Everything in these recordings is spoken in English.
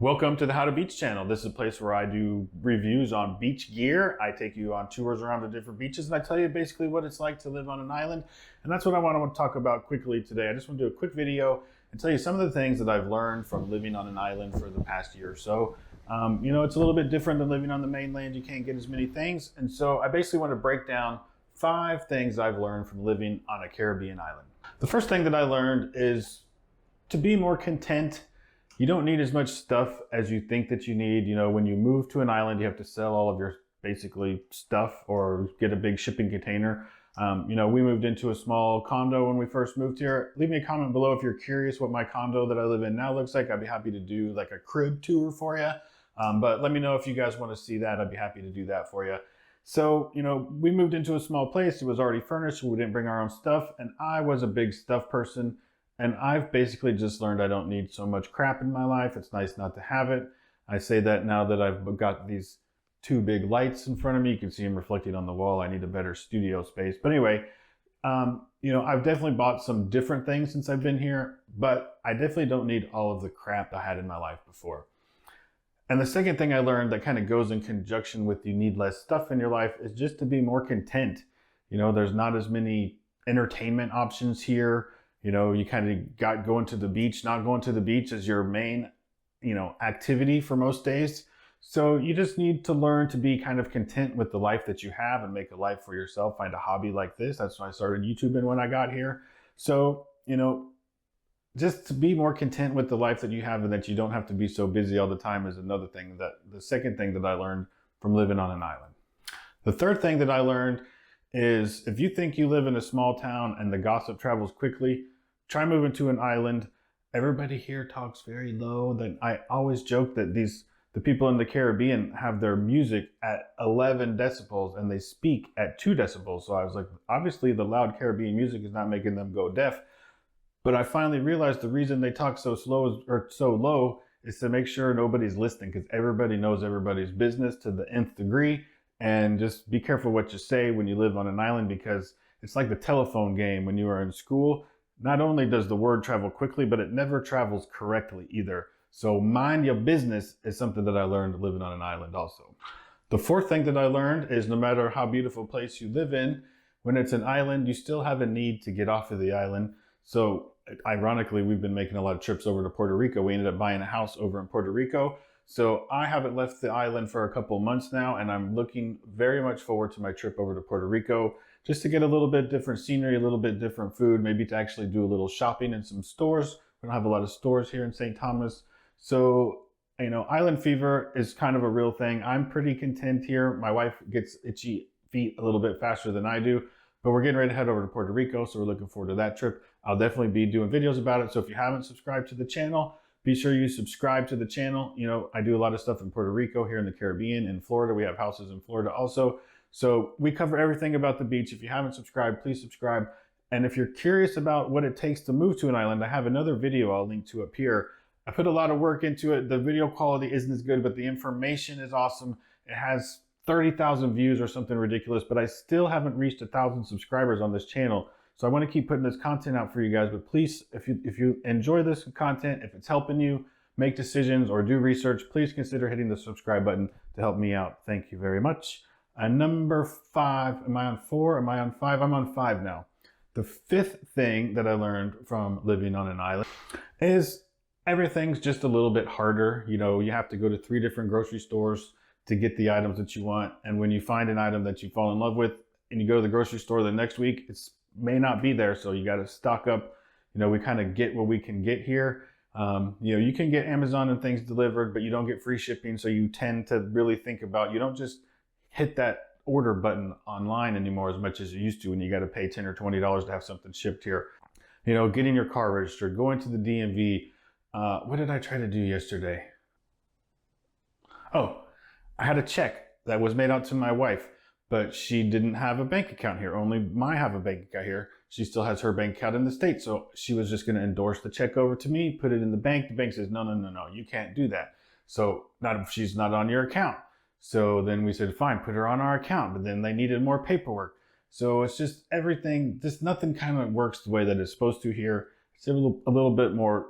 Welcome to the How to Beach channel. This is a place where I do reviews on beach gear. I take you on tours around the different beaches and I tell you basically what it's like to live on an island. And that's what I want to talk about quickly today. I just want to do a quick video and tell you some of the things that I've learned from living on an island for the past year or so. It's a little bit different than living on the mainland. You can't get as many things. And so I basically want to break down 5 things I've learned from living on a Caribbean island. The first thing that I learned is to be more content. You don't need as much stuff as you think that you need. You know, when you move to an island, you have to sell all of your basically stuff or get a big shipping container. We moved into a small condo when we first moved here. Leave me a comment below if you're curious what my condo that I live in now looks like. I'd be happy to do like a crib tour for you. But let me know if you guys want to see that. I'd be happy to do that for you. So, we moved into a small place. It was already furnished. So we didn't bring our own stuff. And I was a big stuff person. And I've basically just learned I don't need so much crap in my life. It's nice not to have it. I say that now that I've got these 2 big lights in front of me. You can see them reflecting on the wall. I need a better studio space. But anyway, I've definitely bought some different things since I've been here, but I definitely don't need all of the crap I had in my life before. And the second thing I learned that kind of goes in conjunction with you need less stuff in your life is just to be more content. There's not as many entertainment options here. You kind of got going to the beach. Not going to the beach is your main, activity for most days. So you just need to learn to be kind of content with the life that you have and make a life for yourself. Find a hobby like this. That's when I started YouTubing when I got here. So, just to be more content with the life that you have and that you don't have to be so busy all the time is another thing the second thing that I learned from living on an island. The third thing that I learned is if you think you live in a small town and the gossip travels quickly, try moving to an island. Everybody here talks very low. That I always joke that the people in the Caribbean have their music at 11 decibels and they speak at 2 decibels. So I was like, obviously the loud Caribbean music is not making them go deaf. But I finally realized the reason they talk so slow or so low is to make sure nobody's listening, because everybody knows everybody's business to the nth degree. And just be careful what you say when you live on an island, because it's like the telephone game when you are in school. Not only does the word travel quickly, but it never travels correctly either. So mind your business is something that I learned living on an island also. The fourth thing that I learned is no matter how beautiful a place you live in, when it's an island, you still have a need to get off of the island. So ironically, we've been making a lot of trips over to Puerto Rico. We ended up buying a house over in Puerto Rico. So I haven't left the island for a couple months now, and I'm looking very much forward to my trip over to Puerto Rico just to get a little bit different scenery, a little bit different food, maybe to actually do a little shopping in some stores. We don't have a lot of stores here in St. Thomas. So, island fever is kind of a real thing. I'm pretty content here. My wife gets itchy feet a little bit faster than I do, but we're getting ready to head over to Puerto Rico. So we're looking forward to that trip. I'll definitely be doing videos about it. So if you haven't subscribed to the channel, be sure you subscribe to the channel. I do a lot of stuff in Puerto Rico, here in the Caribbean, in Florida. We have houses in Florida also. So we cover everything about the beach. If you haven't subscribed, please subscribe. And if you're curious about what it takes to move to an island, I have another video I'll link to up here. I put a lot of work into it. The video quality isn't as good, but the information is awesome. It has 30,000 views or something ridiculous, but I still haven't reached 1,000 subscribers on this channel. So I want to keep putting this content out for you guys, but please, if you enjoy this content, if it's helping you make decisions or do research, please consider hitting the subscribe button to help me out. Thank you very much. And number 5, am I on 4? Am I on 5? I'm on 5 now. The 5th thing that I learned from living on an island is everything's just a little bit harder. You have to go to 3 different grocery stores to get the items that you want. And when you find an item that you fall in love with and you go to the grocery store the next week, it may not be there. So you got to stock up. We kind of get what we can get here. You can get Amazon and things delivered, but you don't get free shipping. So you tend to really think about, you don't just hit that order button online anymore as much as you used to when you got to pay $10 or $20 to have something shipped here. Getting your car registered, going to the DMV. What did I try to do yesterday? Oh, I had a check that was made out to my wife, but she didn't have a bank account here. Only I have a bank account here. She still has her bank account in the States. So she was just going to endorse the check over to me, put it in the bank. The bank says, no, you can't do that. So not if she's not on your account. So then we said, fine, put her on our account. But then they needed more paperwork. So it's just everything, just nothing kind of works the way that it's supposed to here. It's a little bit more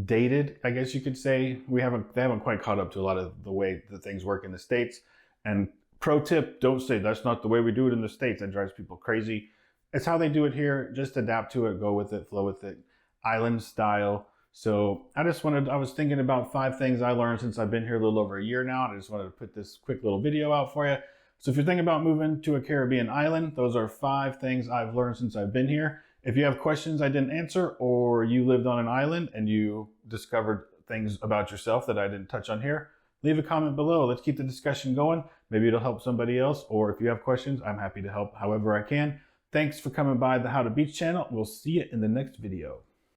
dated, I guess you could say. They haven't quite caught up to a lot of the way that things work in the States. And pro tip, don't say that's not the way we do it in the States. That drives people crazy. It's how they do it here. Just adapt to it, go with it, flow with it, island style. So I was thinking about 5 things I learned since I've been here a little over a year now. And I just wanted to put this quick little video out for you. So if you're thinking about moving to a Caribbean island, those are 5 things I've learned since I've been here. If you have questions I didn't answer, or you lived on an island and you discovered things about yourself that I didn't touch on here, leave a comment below. Let's keep the discussion going. Maybe it'll help somebody else. Or if you have questions, I'm happy to help however I can. Thanks for coming by the How to Beach channel. We'll see you in the next video.